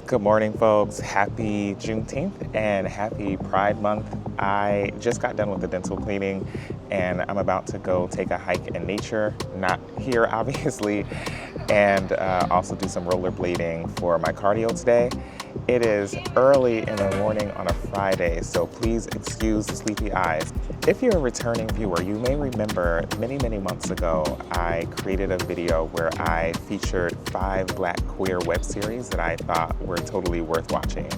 Good morning, folks. Happy Juneteenth and happy Pride Month. I just got done with the dental cleaning and I'm about to go take a hike in nature, not here obviously, and also do some rollerblading for my cardio today. It is early in the morning on a Friday, so please excuse the sleepy eyes. If you're a returning viewer, you may remember many months ago, I created a video where I featured 5 Black queer web series that I thought were totally worth watching.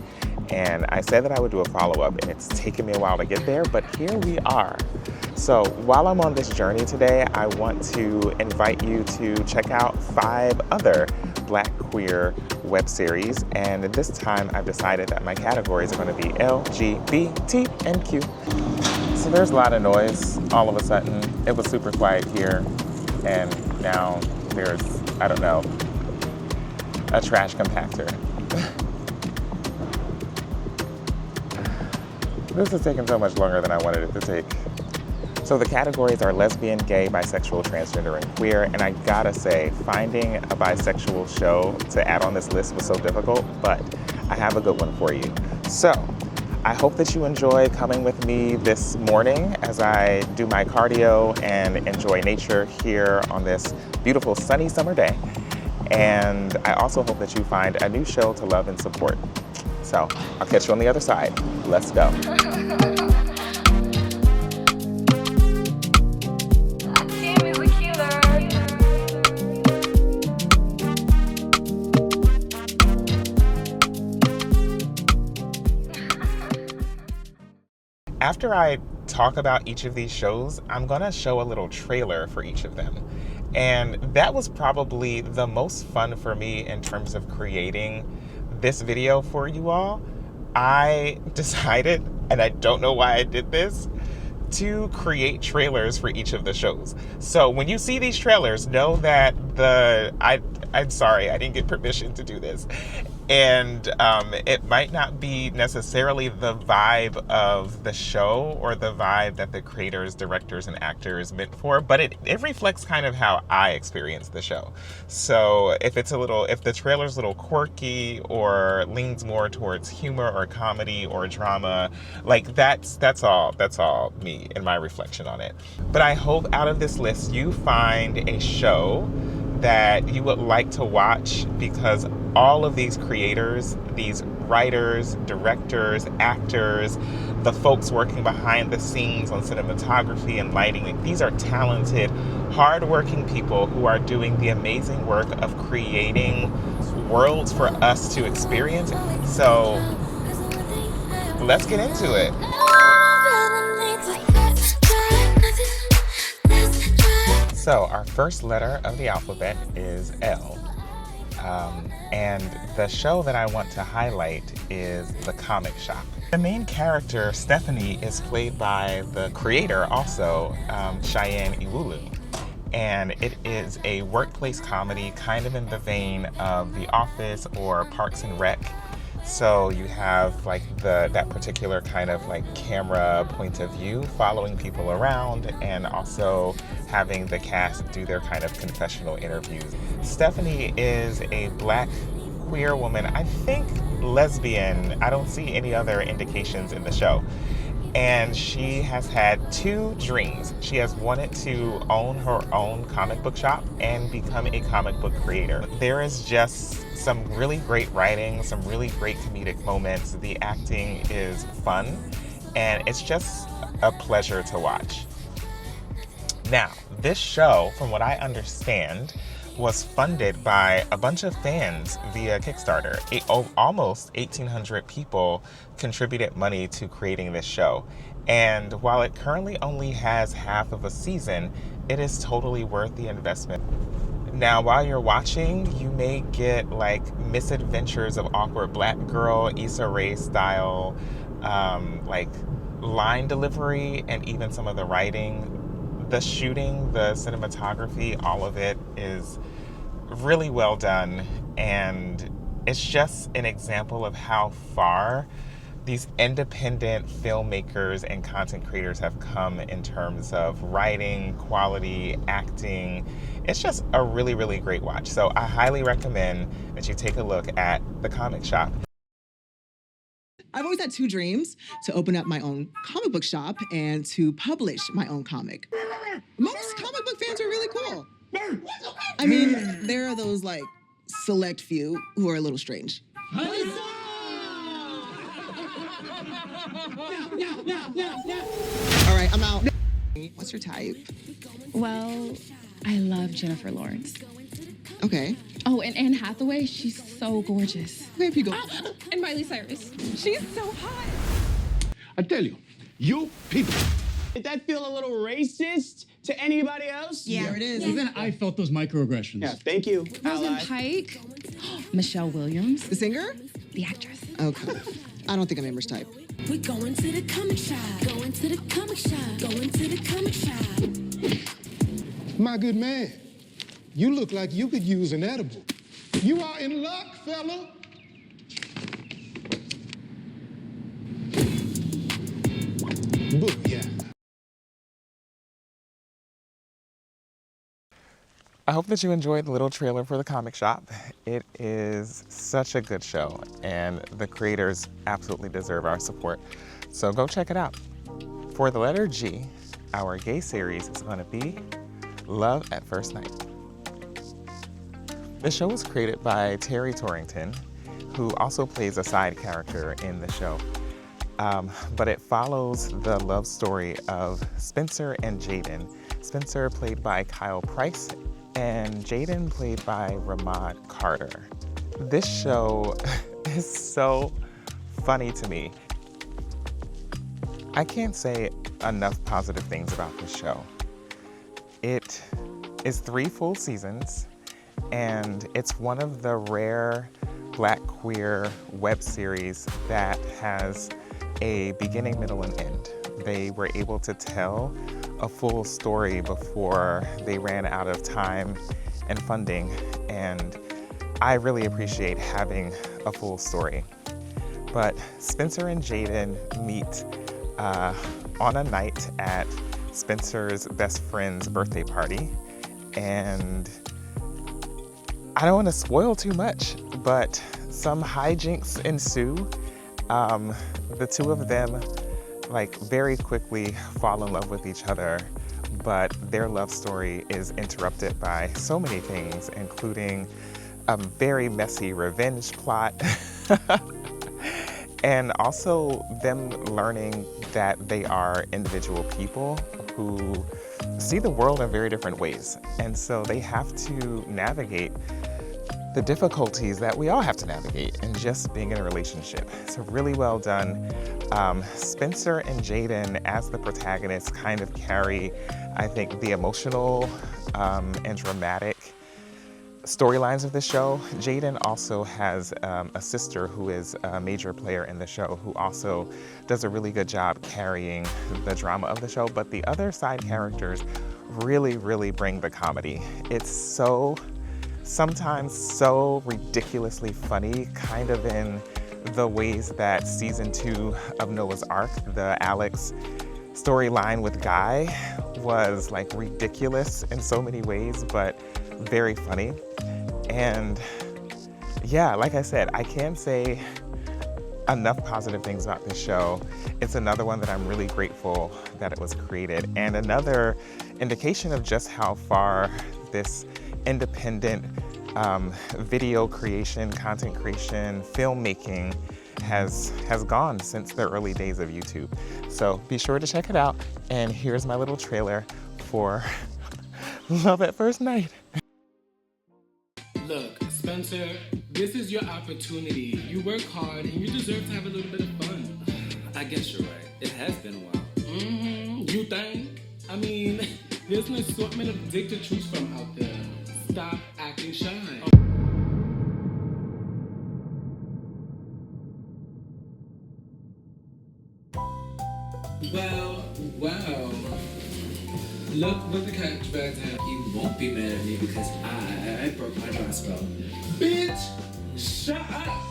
And I said that I would do a follow-up, and it's taken me a while to get there, but here we are. So while I'm on this journey today, I want to invite you to check out 5 other Black queer web series, and this time I've decided that my categories are going to be L, G, B, T, and Q. So there's a lot of noise all of a sudden. It was super quiet here, and now there's, I don't know, a trash compactor. This is taking so much longer than I wanted it to take. So the categories are lesbian, gay, bisexual, transgender, and queer. And I gotta say, finding a bisexual show to add on this list was so difficult, but I have a good one for you. So I hope that you enjoy coming with me this morning as I do my cardio and enjoy nature here on this beautiful sunny summer day. And I also hope that you find a new show to love and support. So I'll catch you on the other side. Let's go. After I talk about each of these shows, I'm gonna show a little trailer for each of them. And that was probably the most fun for me in terms of creating this video for you all. I decided, and I don't know why I did this, to create trailers for each of the shows. So when you see these trailers, know that I'm sorry, I didn't get permission to do this. And it might not be necessarily the vibe of the show or the vibe that the creators, directors, and actors meant for, but it reflects kind of how I experience the show. So if the trailer's a little quirky or leans more towards humor or comedy or drama, like that's all me and my reflection on it. But I hope out of this list you find a show that you would like to watch, because all of these creators, these writers, directors, actors, the folks working behind the scenes on cinematography and lighting, these are talented, hardworking people who are doing the amazing work of creating worlds for us to experience. So let's get into it. So our first letter of the alphabet is L. And the show that I want to highlight is The Comic Shop. The main character, Stephanie, is played by the creator also, Cheyenne Iwulu. And it is a workplace comedy kind of in the vein of The Office or Parks and Rec. So you have like that particular kind of like camera point of view following people around, and also having the cast do their kind of confessional interviews. Stephanie is a Black queer woman, I think lesbian. I don't see any other indications in the show. And she has had 2 dreams. She has wanted to own her own comic book shop and become a comic book creator. There is just some really great writing, some really great comedic moments. The acting is fun, and it's just a pleasure to watch. Now, this show, from what I understand, was funded by a bunch of fans via Kickstarter. Almost 1,800 people contributed money to creating this show. And while it currently only has half of a season, it is totally worth the investment. Now, while you're watching, you may get like misadventures of awkward Black girl, Issa Rae style, like line delivery, and even some of the writing. The shooting, the cinematography, all of it is really well done, and it's just an example of how far these independent filmmakers and content creators have come in terms of writing, quality, acting, It's just a really, really great watch. So I highly recommend that you take a look at The Comic Shop. I've always had two dreams: to open up my own comic book shop and to publish my own comic. Most comic book fans are really cool. I mean, there are those like select few who are a little strange. All right, I'm out. What's your type? Well, I love Jennifer Lawrence. Okay. Oh, and Anne Hathaway, she's so gorgeous. Okay, if you go. Oh, and Miley Cyrus, she's so hot. I tell you, you people. Did that feel a little racist to anybody else? Yeah, it is. Even I felt those microaggressions. Yeah, thank you. Rosamund Pike, Michelle Williams, The singer? the actress. Okay. I don't think I'm Amber's type. We're going to the comic shop. Going to the comic shop. Going to the comic shop. My good man, you look like you could use an edible. You are in luck, fella. Booyah. I hope that you enjoyed the little trailer for The Comic Shop. It is such a good show, and the creators absolutely deserve our support. So go check it out. For the letter G, our gay series is going to be Love at First Night. The show was created by Terry Torrington, who also plays a side character in the show. But it follows the love story of Spencer and Jaden. Spencer, played by Kyle Price, and Jaden, played by Ramad Carter. This show is so funny to me. I can't say enough positive things about this show. It is 3 full seasons, and it's one of the rare Black queer web series that has a beginning, middle, and end. They were able to tell a full story before they ran out of time and funding, and I really appreciate having a full story. But Spencer and Jaden meet on a night at Spencer's best friend's birthday party, and I don't want to spoil too much, but some hijinks ensue. The two of them very quickly fall in love with each other, but their love story is interrupted by so many things, including a very messy revenge plot, and also them learning that they are individual people who see the world in very different ways. And so they have to navigate the difficulties that we all have to navigate in just being in a relationship. So really well done. Spencer and Jaden, as the protagonists, kind of carry, I think, the emotional and dramatic storylines of the show. Jaden also has a sister who is a major player in the show, who also does a really good job carrying the drama of the show. But the other side characters really, really bring the comedy. It's sometimes so ridiculously funny, kind of in the ways that season 2 of Noah's Ark, the Alex storyline with Guy, was ridiculous in so many ways, but very funny. And yeah, like I said, I can't say enough positive things about this show. It's another one that I'm really grateful that it was created, and another indication of just how far this independent video creation, content creation, filmmaking has gone since the early days of YouTube. So be sure to check it out, and here's my little trailer for Love at First Night. Look, Spencer, this is your opportunity. You work hard and you deserve to have a little bit of fun. I guess you're right. It has been a while. You think? I mean, there's an assortment of dick to choose from out there. Stop acting shy. Well, wow. Look what the cat dragged out. You won't be mad at me because I broke my dry spell. Bitch! Shut up!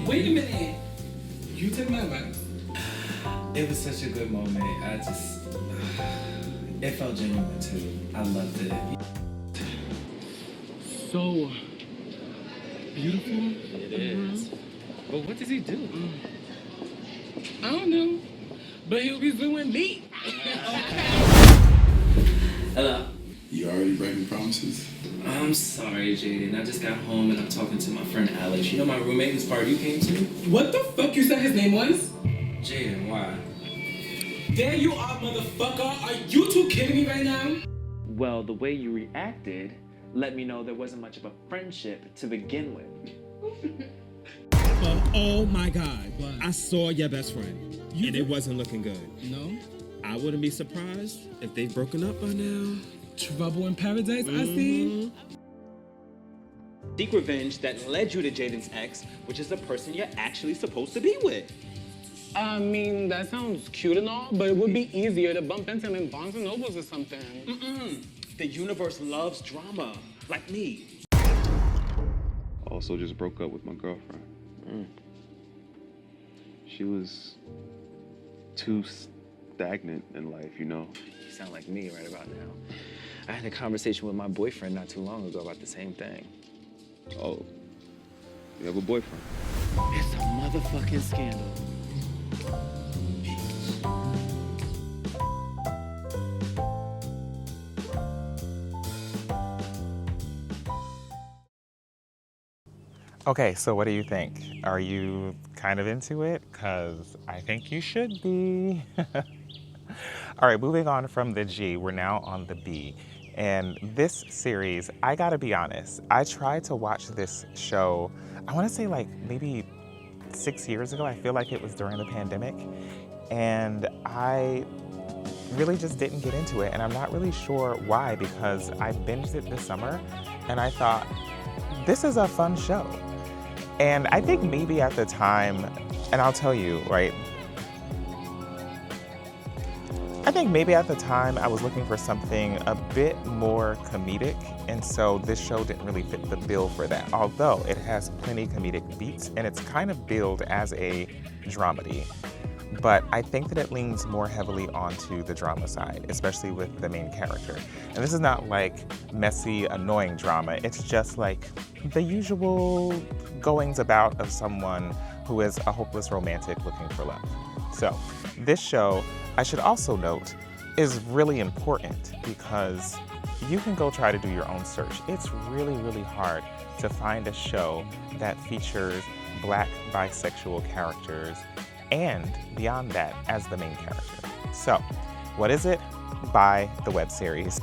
Wait a minute. You take my advice. It was such a good moment. It felt genuine too. I loved it. so beautiful. It is. But what does he do? I don't know. But he'll be doing me. Hello. You already breaking promises? I'm sorry, Jaden. I just got home and I'm talking to my friend Alex. You know my roommate whose party you came to? What the fuck you said his name was? Jaden, why? There you are, motherfucker. Are you two kidding me right now? Well, the way you reacted let me know there wasn't much of a friendship to begin with. Oh my God. What? I saw your best friend, and it wasn't looking good. No? I wouldn't be surprised if they've broken up by now. Trouble in paradise, I see. Seek revenge that led you to Jaden's ex, which is the person you're actually supposed to be with. I mean, that sounds cute and all, but it would be easier to bump into him in Barnes & Nobles or something. The universe loves drama, like me. Also just broke up with my girlfriend. She was too stagnant in life, you know? You sound like me right about now. I had a conversation with my boyfriend not too long ago about the same thing. Oh, you have a boyfriend? It's a motherfucking scandal. Okay, so what do you think? Are you kind of into it? Because I think you should be. All right, moving on from the G, we're now on the B. And this series, I gotta be honest, I tried to watch this show, I wanna say like maybe 6 years ago. I feel like it was during the pandemic. And I really just didn't get into it. And I'm not really sure why, because I binged it this summer and I thought, this is a fun show. And I think maybe at the time, and I'll tell you, right? I think maybe at the time I was looking for something a bit more comedic, and so this show didn't really fit the bill for that. Although it has plenty comedic beats, and it's kind of billed as a dramedy. But I think that it leans more heavily onto the drama side, especially with the main character. And this is not like messy, annoying drama. It's just like the usual goings about of someone who is a hopeless romantic looking for love. So this show, I should also note, is really important because you can go try to do your own search. It's really, really hard to find a show that features Black bisexual characters and beyond that as the main character. So, what is it? By the web series.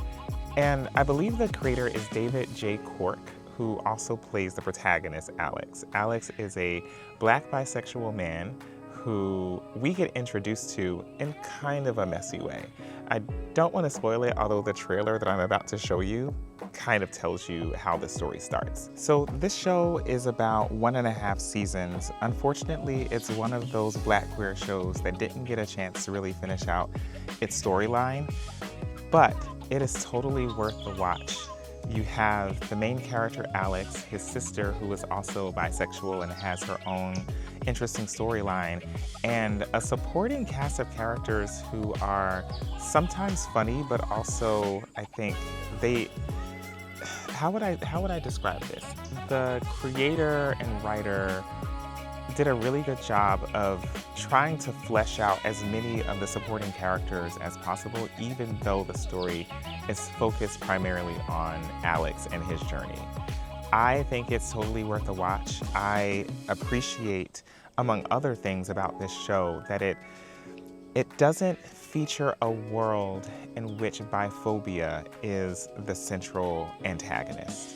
And I believe the creator is David J. Cork, who also plays the protagonist, Alex. Alex is a Black bisexual man who we get introduced to in kind of a messy way. I don't want to spoil it, although the trailer that I'm about to show you kind of tells you how the story starts. So this show is about 1.5 seasons. Unfortunately, it's one of those Black queer shows that didn't get a chance to really finish out its storyline, but it is totally worth the watch. You have the main character, Alex, his sister, who is also bisexual and has her own interesting storyline, and a supporting cast of characters who are sometimes funny, but also, I think, how would I describe this? The creator and writer did a really good job of trying to flesh out as many of the supporting characters as possible, even though the story is focused primarily on Alex and his journey. I think it's totally worth a watch. I appreciate, among other things about this show, that it doesn't feature a world in which biphobia is the central antagonist.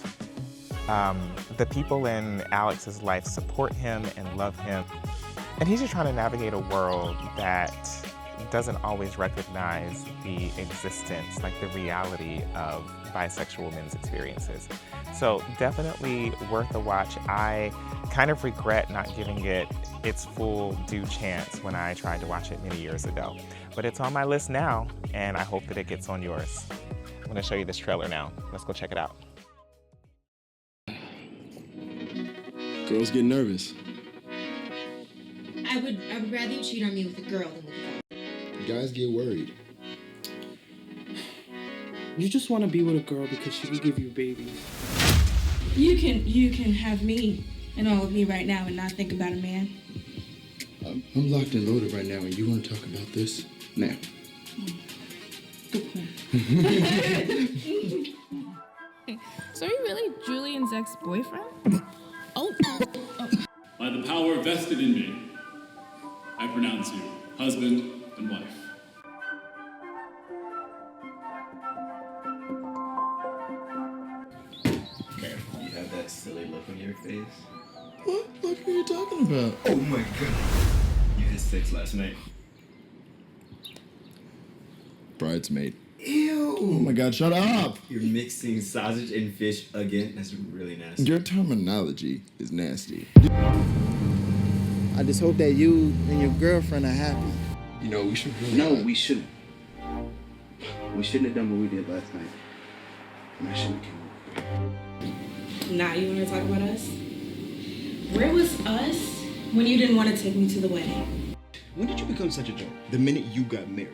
The people in Alex's life support him and love him, and he's just trying to navigate a world that doesn't always recognize the existence, like the reality of bisexual men's experiences. So definitely worth a watch. I kind of regret not giving it its full due chance when I tried to watch it many years ago. But it's on my list now, and I hope that it gets on yours. I'm gonna show you this trailer now. Let's go check it out. Girls get nervous. I would rather you cheat on me with a girl than with a guy. Guys get worried. You just want to be with a girl because she can give you babies. You can have me and all of me right now and not think about a man. I'm locked and loaded right now, and you want to talk about this now? Good point. So are you really Julian's ex-boyfriend? Oh. By the power vested in me, I pronounce you husband and wife. You have that silly look on your face. What look are you talking about? Oh my god. You had sex last night. Bridesmaid. Ew. Oh my god, shut up! You're mixing sausage and fish again. That's really nasty. Your terminology is nasty. I just hope that you and your girlfriend are happy. You know, we should really... No, we shouldn't. We shouldn't have done what we did last night. And I shouldn't have came over. Now you want to talk about us? Where was us when you didn't want to take me to the wedding? When did you become such a jerk? The minute you got married.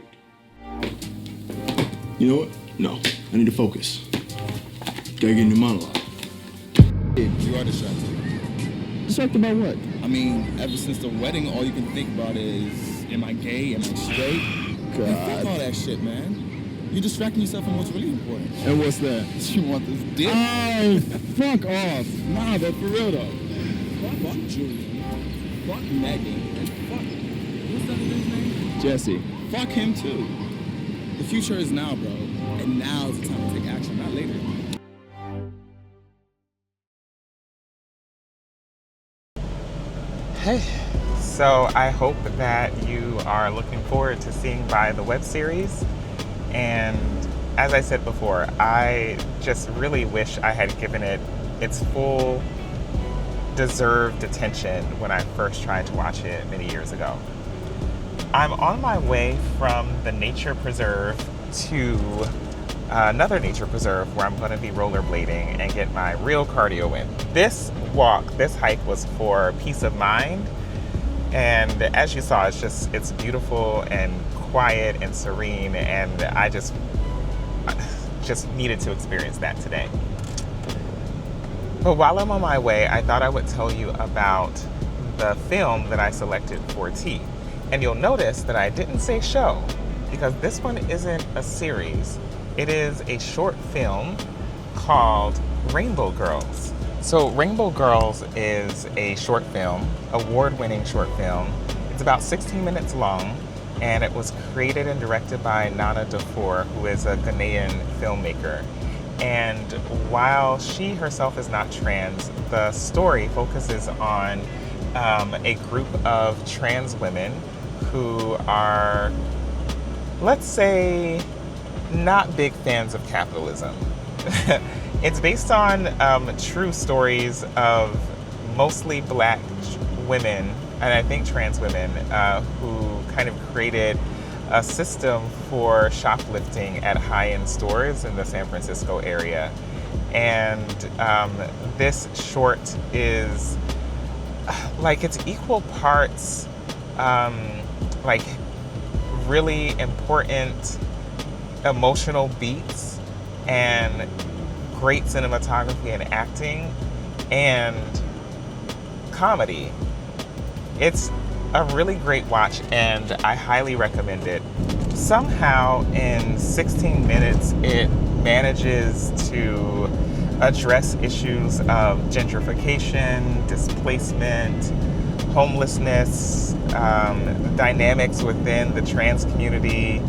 You know what? No, I need to focus. Gotta get a new monologue. You are distracted. Distracted about what? I mean, ever since the wedding, all you can think about is, am I gay? Am I straight? God. Man, fuck all that shit, man. You're distracting yourself from what's really important. And what's that? You want this dick? Oh, fuck off. Nah, but for real though. Fuck Julian. Fuck Megan. And fuck, what's that other dude's name? Jesse. Fuck him too. The future is now, bro. And now is the time to take action, not later. Hey. So I hope that you are looking forward to seeing by the web series. And as I said before, I just really wish I had given it its full deserved attention when I first tried to watch it many years ago. I'm on my way from the nature preserve to another nature preserve where I'm going to be rollerblading and get my real cardio in. This hike was for peace of mind. And as you saw, it's beautiful and quiet and serene, and I just needed to experience that today. But while I'm on my way, I thought I would tell you about the film that I selected for tea. And you'll notice that I didn't say show, because this one isn't a series. It is a short film called Rainbow Girls. So Rainbow Girls is a short film, award-winning short film. It's about 16 minutes long, and it was created and directed by Nana Dufour, who is a Ghanaian filmmaker. And while she herself is not trans, the story focuses on a group of trans women who are, let's say, not big fans of capitalism. It's based on true stories of mostly black women, and I think trans women, who kind of created a system for shoplifting at high-end stores in the San Francisco area. And this short is it's equal parts really important emotional beats and great cinematography and acting and comedy. It's a really great watch, and I highly recommend it. Somehow in 16 minutes it manages to address issues of gentrification, displacement, homelessness, dynamics within the trans community,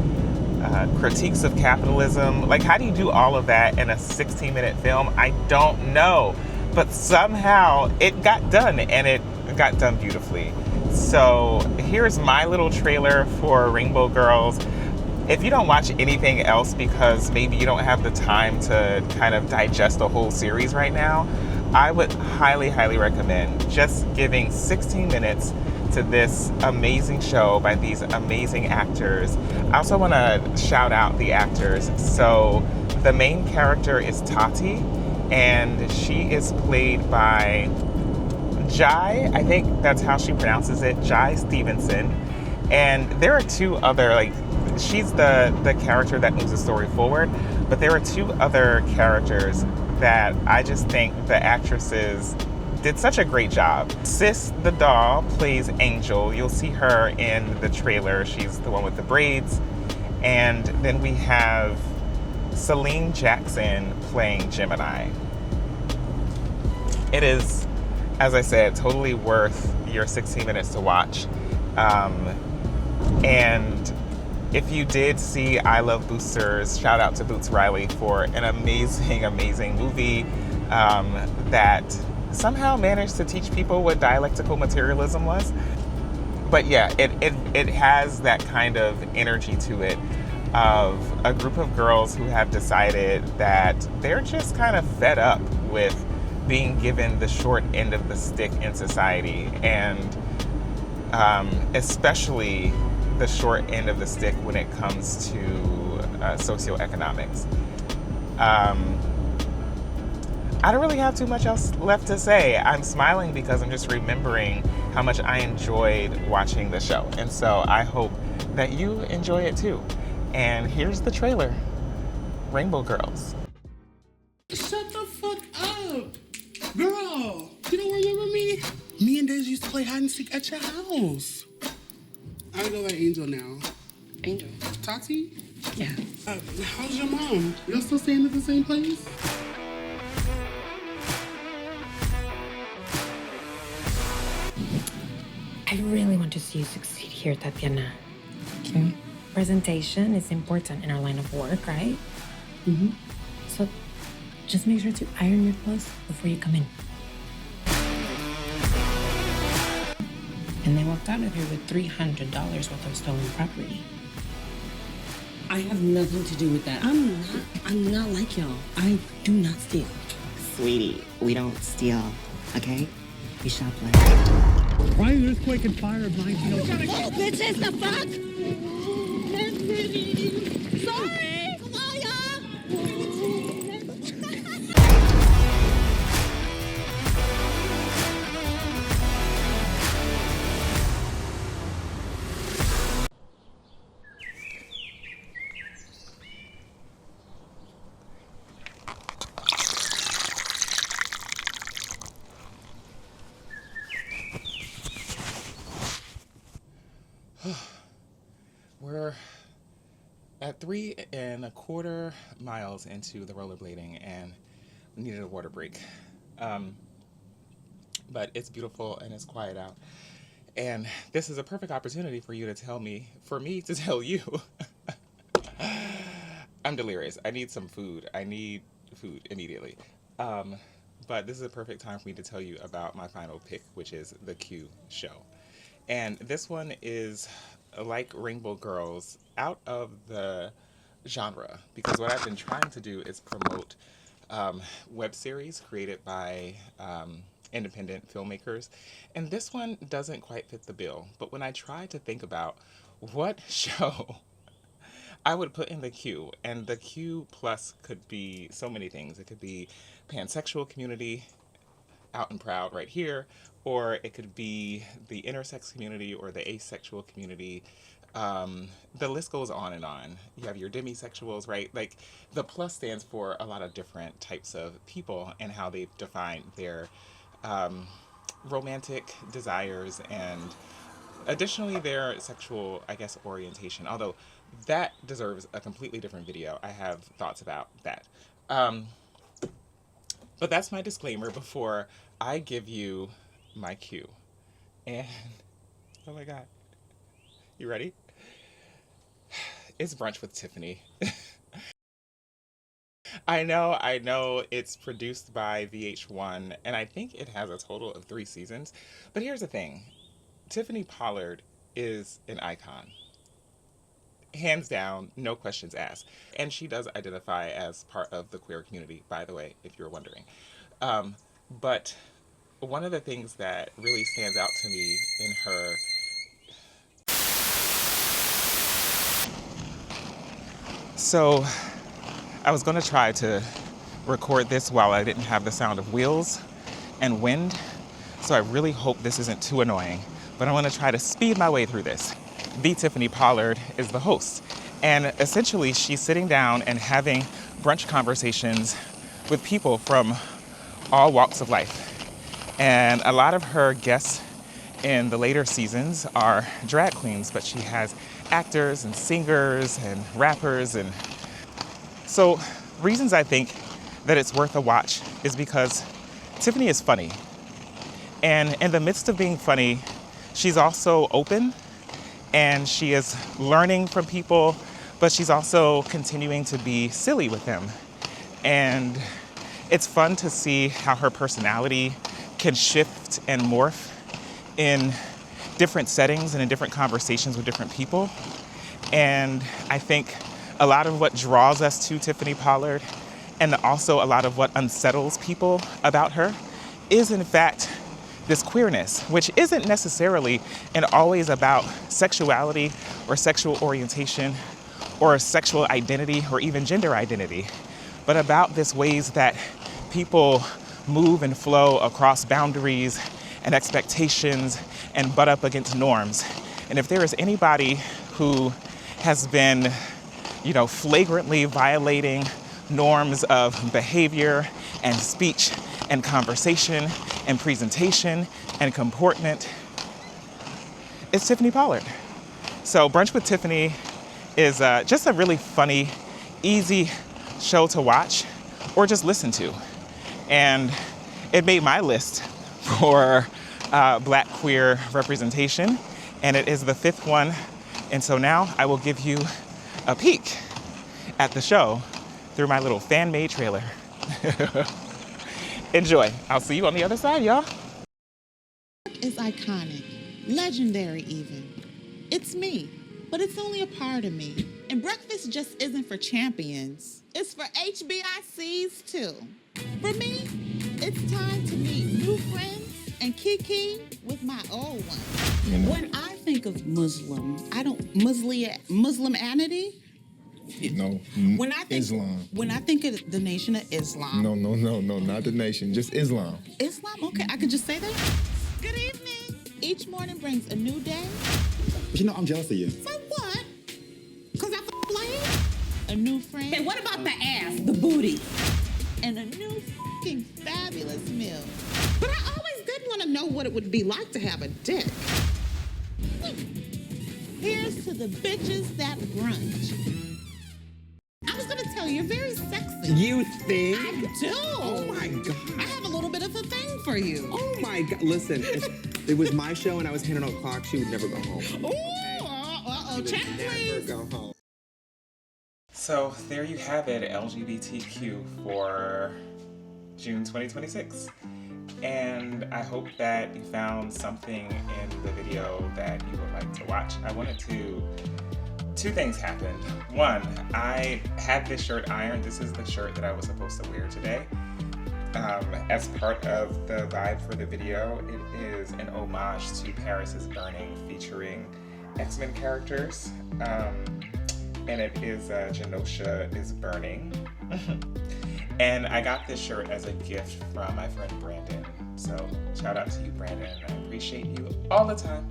critiques of capitalism. How do you do all of that in a 16-minute film? I don't know. But somehow it got done, and it got done beautifully. So here's my little trailer for Rainbow Girls. If you don't watch anything else because maybe you don't have the time to kind of digest a whole series right now, I would highly, highly recommend just giving 16 minutes to this amazing show by these amazing actors. I also want to shout out the actors. So the main character is Tati, and she is played by Jai, I think that's how she pronounces it, Jai Stevenson. And there are two other, she's the character that moves the story forward, but there are two other characters that I just think the actresses did such a great job. Sis the doll plays Angel. You'll see her in the trailer. She's the one with the braids. And then we have Celine Jackson playing Gemini. It is, as I said, totally worth your 16 minutes to watch. And if you did see I Love Boosters, shout out to Boots Riley for an amazing, amazing movie that somehow managed to teach people what dialectical materialism was. But yeah, it has that kind of energy to it of a group of girls who have decided that they're just kind of fed up with being given the short end of the stick in society, and especially the short end of the stick when it comes to socioeconomics. I don't really have too much else left to say. I'm smiling because I'm just remembering how much I enjoyed watching the show. And so I hope that you enjoy it too. And here's the trailer, Rainbow Girls. Shut the fuck up! Girl, you don't remember me? Me and Dej used to play hide and seek at your house. I go by Angel now. Angel? Tati? Yeah. How's your mom? Y'all still staying at the same place? I really want to see you succeed here, Tatiana. Okay. Presentation is important in our line of work, right? Mm-hmm. So just make sure to iron your clothes before you come in. And they walked out of here with $300 worth of stolen property. I have nothing to do with that. I'm not like y'all. I do not steal. Sweetie, we don't steal, okay? We shoplift. Prior to earthquake and fire of 1902. Oh, bitches, the fuck? Sorry! We're at 3 1/4 miles into the rollerblading and we needed a water break. But it's beautiful and it's quiet out. And this is a perfect opportunity for you to tell me, for me to tell you. I'm delirious. I need some food. I need food immediately. But this is a perfect time for me to tell you about my final pick, which is the Q show. And this one is like Rainbow Girls, out of the genre, because what I've been trying to do is promote web series created by independent filmmakers, and this one doesn't quite fit the bill. But when I try to think about what show I would put in the Q, and the Q plus could be so many things. It could be pansexual community, out and proud right here, or it could be the intersex community or the asexual community. The list goes on and on. You have your demisexuals, right? Like, the plus stands for a lot of different types of people and how they've defined their romantic desires and additionally their sexual, I guess, orientation. Although that deserves a completely different video. I have thoughts about that. But that's my disclaimer before I give you my cue. And, oh my God. You ready? It's Brunch with Tiffany. I know it's produced by VH1, and I think it has a total of 3 seasons. But here's the thing. Tiffany Pollard is an icon. Hands down, no questions asked. And she does identify as part of the queer community, by the way, if you're wondering. But one of the things that really stands out to me in her So I was going to try to record this while I didn't have the sound of wheels and wind. So I really hope this isn't too annoying, but I'm going to try to speed my way through this. The Tiffany Pollard is the host. And essentially she's sitting down and having brunch conversations with people from all walks of life. And a lot of her guests in the later seasons are drag queens, but she has actors and singers and rappers. And so reasons I think that it's worth a watch is because Tiffany is funny. And in the midst of being funny, she's also open and she is learning from people, but she's also continuing to be silly with them. And it's fun to see how her personality can shift and morph in different settings and in different conversations with different people. And I think a lot of what draws us to Tiffany Pollard and also a lot of what unsettles people about her is in fact this queerness, which isn't necessarily and always about sexuality or sexual orientation or sexual identity or even gender identity, but about this ways that people move and flow across boundaries and expectations and butt up against norms. And if there is anybody who has been, flagrantly violating norms of behavior and speech and conversation and presentation and comportment, it's Tiffany Pollard. So Brunch with Tiffany is just a really funny, easy show to watch or just listen to. And it made my list for Black queer representation, and it is the 5th one. And so now I will give you a peek at the show through my little fan-made trailer. Enjoy. I'll see you on the other side, y'all. It's iconic, legendary even. It's me, but it's only a part of me. And breakfast just isn't for champions. It's for HBICs too. For me, it's time to meet new friends and kiki with my old ones. When I think of Muslim, I don't Muslimanity. No, When I think Islam. When I think of the Nation of Islam. No, not the nation, just Islam. Islam? Okay, I could just say that. Good evening. Each morning brings a new day. But I'm jealous of you. For what? Because I lame? A new friend. And what about the ass, the booty? And a new fucking fabulous meal. But I always did want to know what it would be like to have a dick. Here's to the bitches that brunch. I was gonna tell you, you're very sexy. You think? I do. Oh my God. I have a little bit of a thing for you. Oh my God. Listen, if it was my show and I was handing out clocks, she would never go home. Ooh, check please. Never go home. So there you have it, LGBTQ for June 2026. And I hope that you found something in the video that you would like to watch. I wanted to... 2 things happened. One, I had this shirt ironed. This is the shirt that I was supposed to wear today. As part of the vibe for the video, it is an homage to Paris is Burning featuring X-Men characters. And it is Genosha is Burning. And I got this shirt as a gift from my friend Brandon. So shout out to you, Brandon. I appreciate you all the time.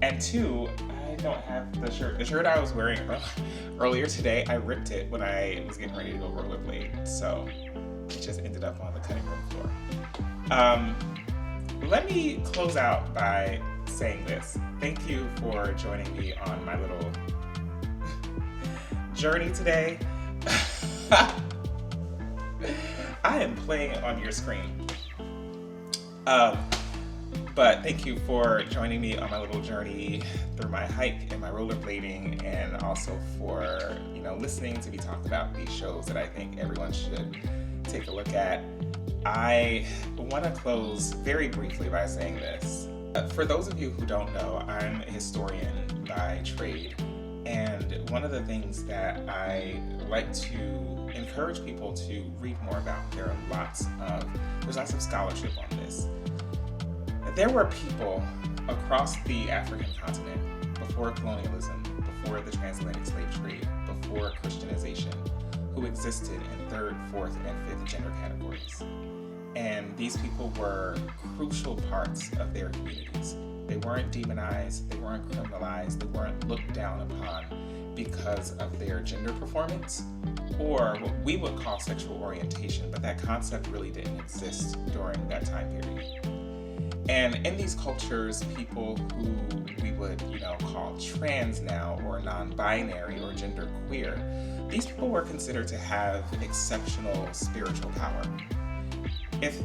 And 2, I don't have the shirt. The shirt I was wearing earlier today, I ripped it when I was getting ready to go rollerblade. So it just ended up on the cutting room floor. Let me close out by saying this. Thank you for joining me on my little journey today. I am playing on your screen. But thank you for joining me on my little journey through my hike and my rollerblading, and also for, listening to me talk about these shows that I think everyone should take a look at. I want to close very briefly by saying this. For those of you who don't know, I'm a historian by trade, and one of the things that I like to encourage people to read more about, there's lots of scholarship on this. There were people across the African continent before colonialism, before the transatlantic slave trade, before Christianization, who existed in 3rd, 4th, and 5th gender categories. And these people were crucial parts of their communities. They weren't demonized, they weren't criminalized, they weren't looked down upon because of their gender performance or what we would call sexual orientation, but that concept really didn't exist during that time period. And in these cultures, people who we would, call trans now, or non-binary, or genderqueer, these people were considered to have exceptional spiritual power. If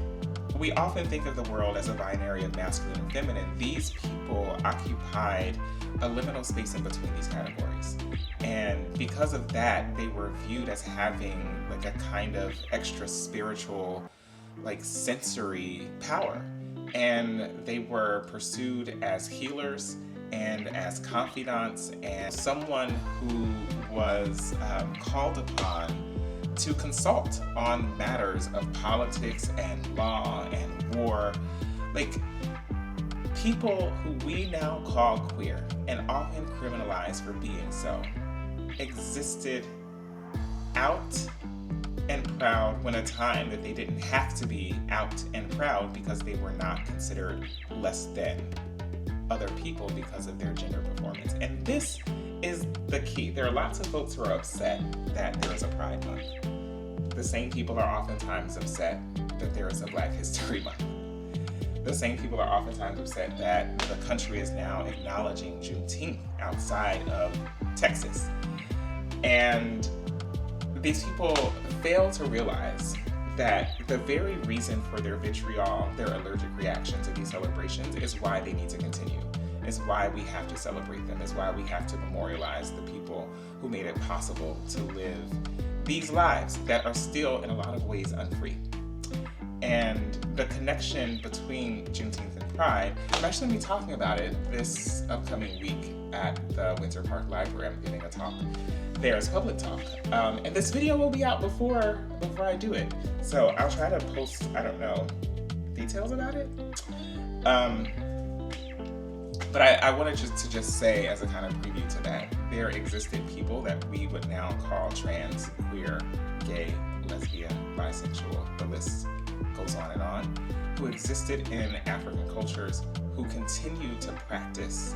we often think of the world as a binary of masculine and feminine, these people occupied a liminal space in between these categories. And because of that, they were viewed as having like a kind of extra spiritual, like sensory power. And they were pursued as healers and as confidants and someone who was called upon to consult on matters of politics and law and war. Like, people who we now call queer and often criminalized for being so existed out and proud when a time that they didn't have to be out and proud because they were not considered less than other people because of their gender performance. And this is the key. There are lots of folks who are upset that there is a Pride Month. The same people are oftentimes upset that there is a Black History Month. The same people are oftentimes upset that the country is now acknowledging Juneteenth outside of Texas. And these people fail to realize that the very reason for their vitriol, their allergic reaction to these celebrations, is why they need to continue. It's why we have to celebrate them. It's why we have to memorialize the people who made it possible to live these lives that are still, in a lot of ways, unfree. And the connection between Juneteenth and Pride, I'm actually going to be talking about it this upcoming week at the Winter Park Library. I'm giving a talk there as public talk. And this video will be out before I do it. So I'll try to post, details about it. But I wanted to just say, as a kind of preview to that, there existed people that we would now call trans, queer, gay, lesbian, bisexual, the list goes on, who existed in African cultures who continued to practice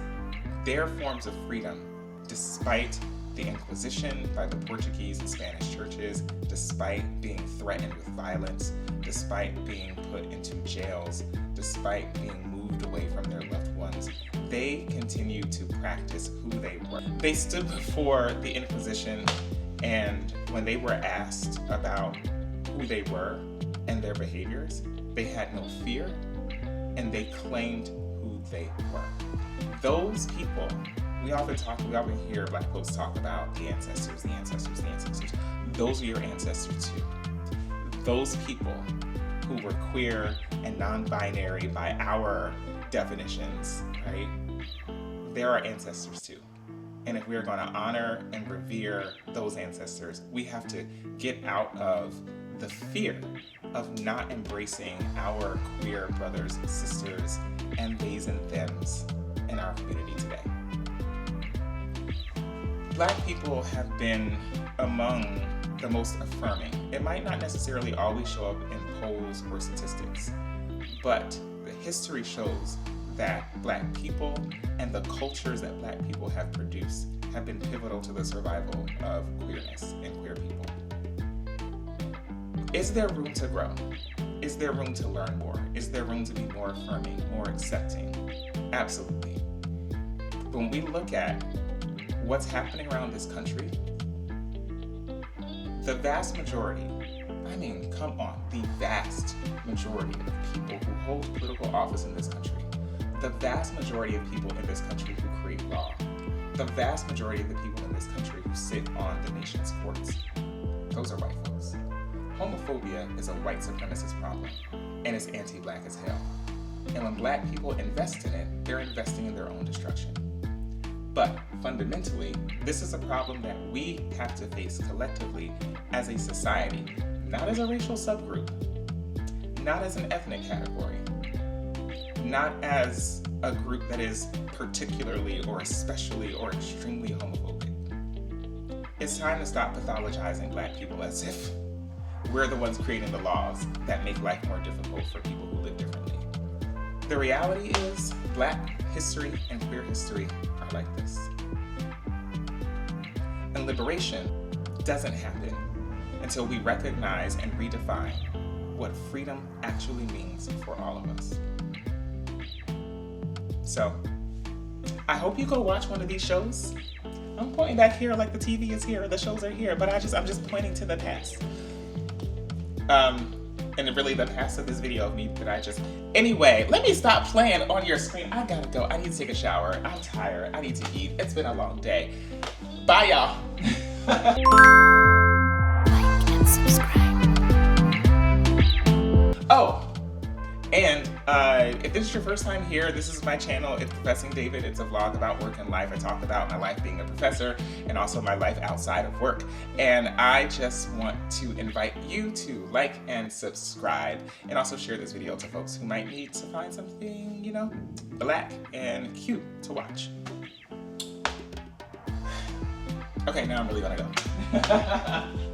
their forms of freedom despite the Inquisition by the Portuguese and Spanish churches, despite being threatened with violence, despite being put into jails, despite being moved away from their loved ones. They continued to practice who they were. They stood before the Inquisition, and when they were asked about who they were and their behaviors, they had no fear, and they claimed who they were. Those people, we often hear Black folks talk about the ancestors. Those are your ancestors too. Those people who were queer and non-binary by our definitions, right? They're our ancestors too. And if we're going to honor and revere those ancestors, we have to get out of the fear of not embracing our queer brothers, sisters, and theys and thems in our community today. Black people have been among the most affirming. It might not necessarily always show up in polls or statistics, but the history shows that Black people and the cultures that Black people have produced have been pivotal to the survival of queerness and queer people. Is there room to grow? Is there room to learn more? Is there room to be more affirming, more accepting? Absolutely. But when we look at what's happening around this country, the vast majority, the vast majority of people who hold political office in this country, the vast majority of people in this country who create law, the vast majority of the people in this country who sit on the nation's courts, those are white folks. Homophobia is a white supremacist problem, and it's anti-Black as hell. And when Black people invest in it, they're investing in their own destruction. But fundamentally, this is a problem that we have to face collectively as a society, not as a racial subgroup, not as an ethnic category, not as a group that is particularly or especially or extremely homophobic. It's time to stop pathologizing Black people as if we're the ones creating the laws that make life more difficult for people who live differently. The reality is, Black history and queer history are like this. And liberation doesn't happen until we recognize and redefine what freedom actually means for all of us. So, I hope you go watch one of these shows. I'm pointing back here like the TV is here, the shows are here, but I'm just pointing to the past. And really the past of this video of me that I just... Anyway, let me stop playing on your screen. I gotta go. I need to take a shower. I'm tired. I need to eat. It's been a long day. Bye, y'all. Like and subscribe. Oh, and if this is your first time here, this is my channel. It's Professing David. It's a vlog about work and life. I talk about my life being a professor and also my life outside of work. And I just want to invite you to like and subscribe and also share this video to folks who might need to find something, you know, black and cute to watch. Okay, now I'm really gonna go.